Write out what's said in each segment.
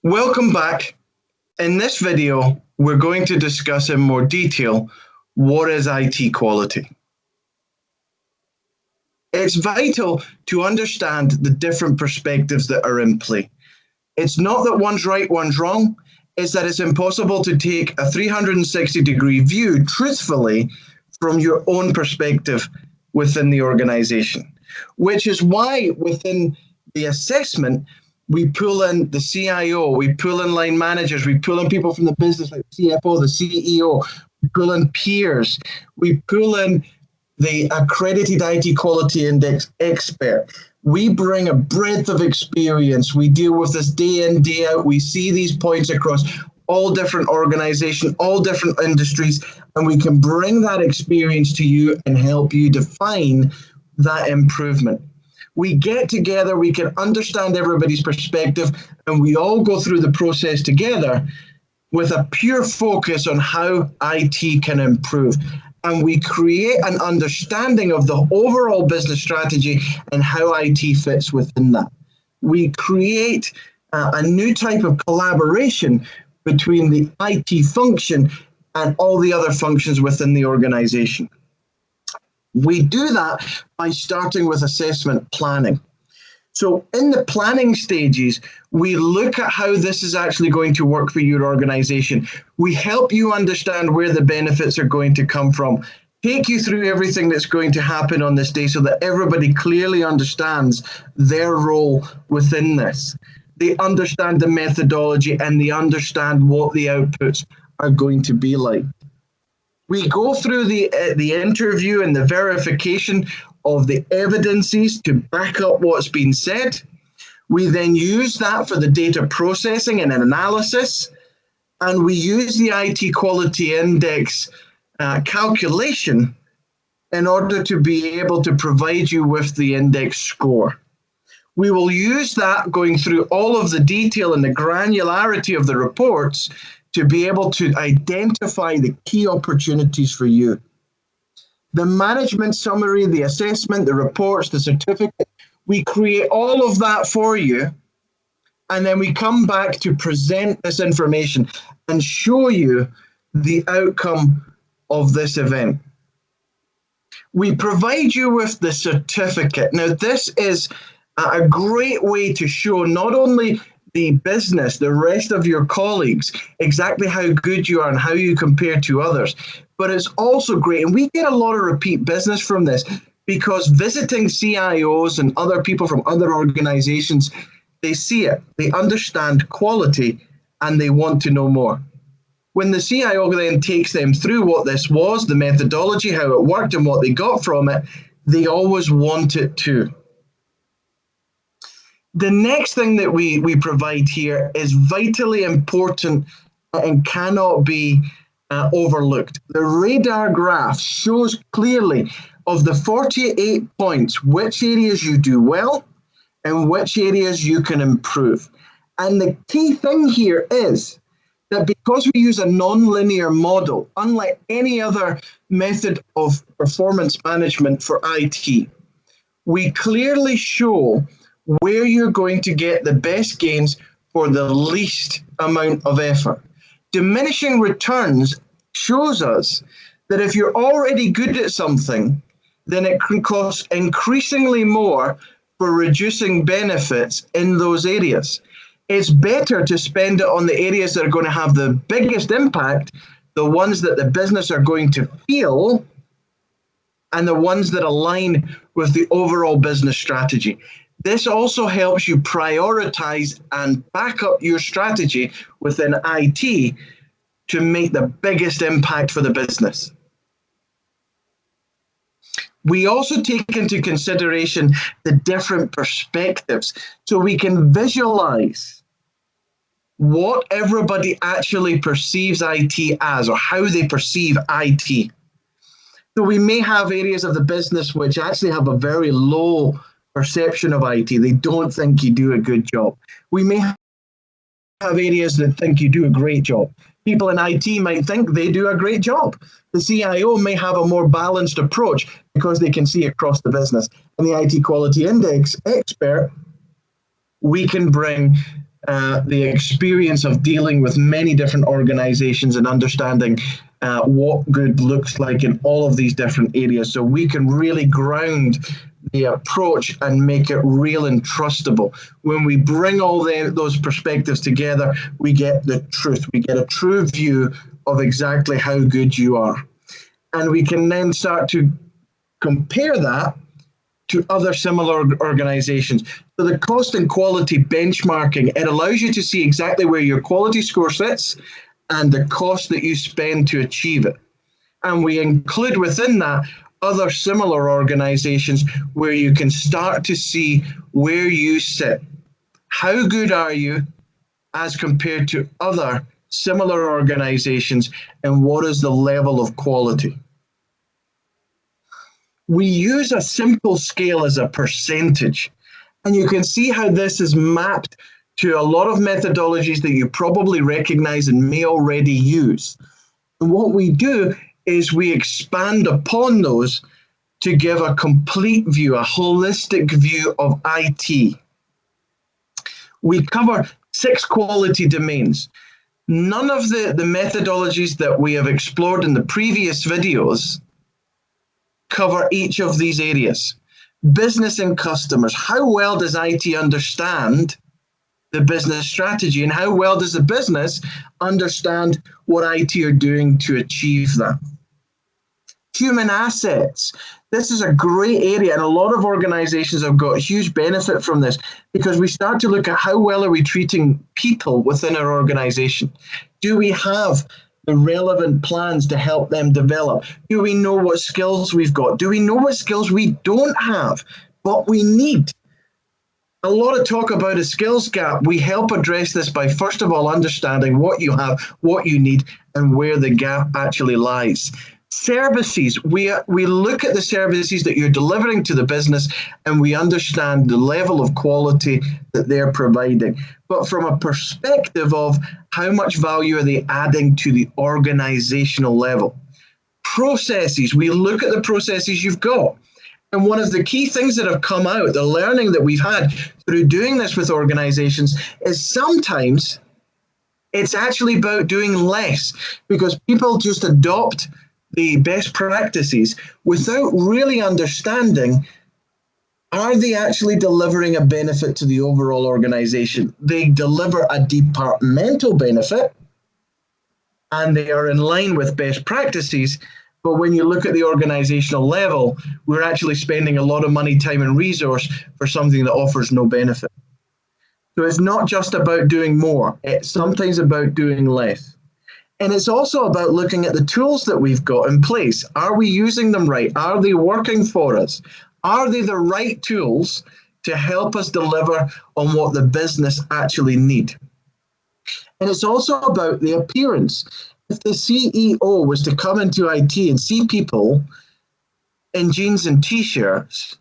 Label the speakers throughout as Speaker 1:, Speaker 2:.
Speaker 1: Welcome back. In this video, we're going to discuss in more detail what is IT quality. It's vital to understand the different perspectives that are in play. It's not that one's right, one's wrong. It's that it's impossible to take a 360-degree view truthfully from your own perspective within the organization, which is why within the assessment, we pull in the CIO, we pull in line managers, we pull in people from the business like the CFO, the CEO, we pull in peers, we pull in the accredited IT quality index expert. We bring a breadth of experience. We deal with this day in, day out. We see these points across all different organizations, all different industries, and we can bring that experience to you and help you define that improvement. We get together, we can understand everybody's perspective, and we all go through the process together with a pure focus on how IT can improve. And we create an understanding of the overall business strategy and how IT fits within that. We create a new type of collaboration between the IT function and all the other functions within the organization. We do that by starting with assessment planning. So in the planning stages, we look at how this is actually going to work for your organization. We help you understand where the benefits are going to come from, take you through everything that's going to happen on this day so that everybody clearly understands their role within this. They understand the methodology and they understand what the outputs are going to be like. We go through the interview and the verification of the evidences to back up what's been said. We then use that for the data processing and analysis, and we use the IT quality index calculation in order to be able to provide you with the index score. We will use that going through all of the detail and the granularity of the reports to be able to identify the key opportunities for you. The management summary, the assessment, the reports, the certificate, we create all of that for you, and then we come back to present this information and show you the outcome of this event. We provide you with the certificate. Now, this is a great way to show not only the business, the rest of your colleagues, exactly how good you are and how you compare to others. But it's also great, and we get a lot of repeat business from this because visiting CIOs and other people from other organizations, they see it, they understand quality, and they want to know more. When the CIO then takes them through what this was, the methodology, how it worked, and what they got from it, they always want it too. The next thing that we provide here is vitally important and cannot be overlooked. The radar graph shows clearly of the 48 points, which areas you do well and which areas you can improve. And the key thing here is that because we use a non-linear model, unlike any other method of performance management for IT, we clearly show where you're going to get the best gains for the least amount of effort. Diminishing returns shows us that if you're already good at something, then it can cost increasingly more for reducing benefits in those areas. It's better to spend it on the areas that are going to have the biggest impact, the ones that the business are going to feel, and the ones that align with the overall business strategy. This also helps you prioritize and back up your strategy within IT to make the biggest impact for the business. We also take into consideration the different perspectives so we can visualize what everybody actually perceives IT as or how they perceive IT. So we may have areas of the business which actually have a very low perception of IT. They don't think you do a good job. We may have areas that think you do a great job. People in IT might think they do a great job. The CIO may have a more balanced approach because they can see across the business. And the IT Quality Index expert, we can bring the experience of dealing with many different organizations and understanding what good looks like in all of these different areas, so we can really ground the approach and make it real and trustable. When we bring all those perspectives together, we get the truth. We get a true view of exactly how good you are. And we can then start to compare that to other similar organizations. So the cost and quality benchmarking, it allows you to see exactly where your quality score sits and the cost that you spend to achieve it. And we include within that other similar organizations where you can start to see where you sit. How good are you as compared to other similar organizations, and what is the level of quality? We use a simple scale as a percentage, and you can see how this is mapped to a lot of methodologies that you probably recognize and may already use. And what we do is we expand upon those to give a complete view, a holistic view of IT. We cover 6 quality domains. None of the methodologies that we have explored in the previous videos cover each of these areas. Business and customers. How well does IT understand the business strategy, and how well does the business understand what IT are doing to achieve that? Human assets. This is a great area, and a lot of organizations have got huge benefit from this, because we start to look at how well are we treating people within our organization. Do we have the relevant plans to help them develop? Do we know what skills we've got? Do we know what skills we don't have, but we need? A lot of talk about a skills gap. We help address this by, first of all, understanding what you have, what you need, and where the gap actually lies. Services, we look at the services that you're delivering to the business, and we understand the level of quality that they're providing. But from a perspective of how much value are they adding to the organizational level. Processes, we look at the processes you've got. And one of the key things that have come out, the learning that we've had through doing this with organizations, is sometimes it's actually about doing less, because people just adopt the best practices without really understanding, are they actually delivering a benefit to the overall organization? They deliver a departmental benefit and they are in line with best practices. But when you look at the organizational level, we're actually spending a lot of money, time, and resource for something that offers no benefit. So it's not just about doing more, it's sometimes about doing less. And it's also about looking at the tools that we've got in place. Are we using them right? Are they working for us? Are they the right tools to help us deliver on what the business actually need? And it's also about the appearance. If the CEO was to come into IT and see people in jeans and t-shirts,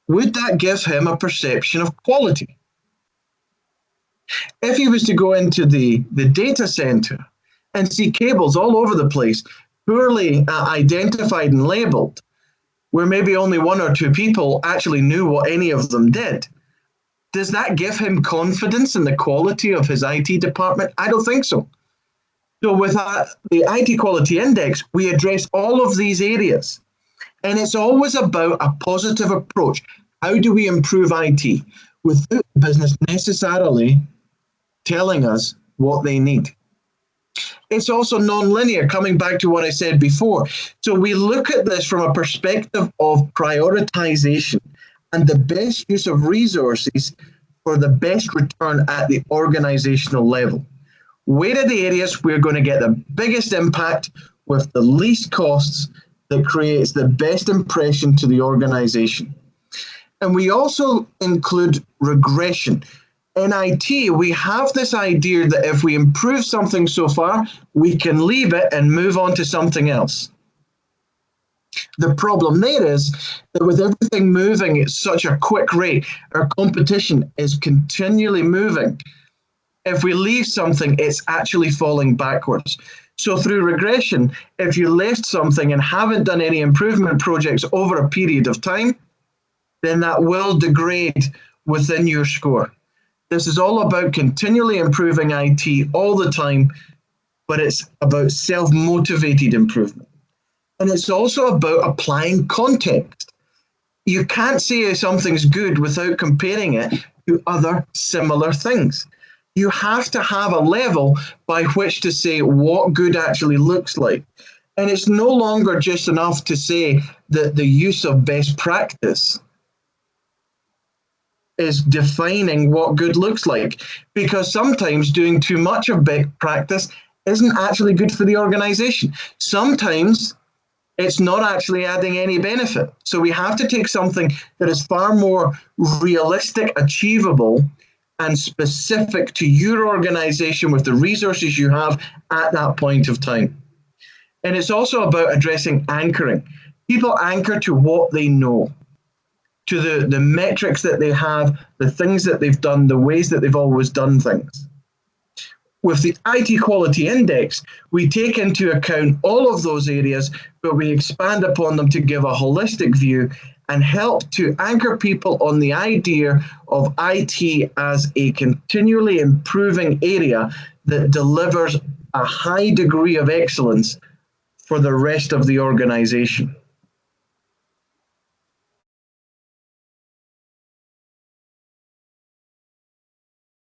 Speaker 1: would that give him a perception of quality? If he was to go into the data center and see cables all over the place, poorly identified and labeled, where maybe only 1 or 2 people actually knew what any of them did, does that give him confidence in the quality of his IT department? I don't think so. So with the IT Quality Index, we address all of these areas. And it's always about a positive approach. How do we improve IT without the business necessarily telling us what they need? It's also non-linear, coming back to what I said before. So we look at this from a perspective of prioritization and the best use of resources for the best return at the organizational level. Where are the areas we're going to get the biggest impact with the least costs that creates the best impression to the organization? And we also include regression. In IT, we have this idea that if we improve something so far, we can leave it and move on to something else. The problem there is that with everything moving at such a quick rate, our competition is continually moving. If we leave something, it's actually falling backwards. So through regression, if you left something and haven't done any improvement projects over a period of time, then that will degrade within your score. This is all about continually improving IT all the time, but it's about self-motivated improvement. And it's also about applying context. You can't say something's good without comparing it to other similar things. You have to have a level by which to say what good actually looks like. And it's no longer just enough to say that the use of best practice is defining what good looks like, because sometimes doing too much of best practice isn't actually good for the organization. Sometimes it's not actually adding any benefit. So we have to take something that is far more realistic, achievable, and specific to your organization with the resources you have at that point of time. And it's also about addressing anchoring. People anchor to what they know, to the metrics that they have, the things that they've done, the ways that they've always done things. With the IT Quality Index, we take into account all of those areas, but we expand upon them to give a holistic view and help to anchor people on the idea of IT as a continually improving area that delivers a high degree of excellence for the rest of the organization.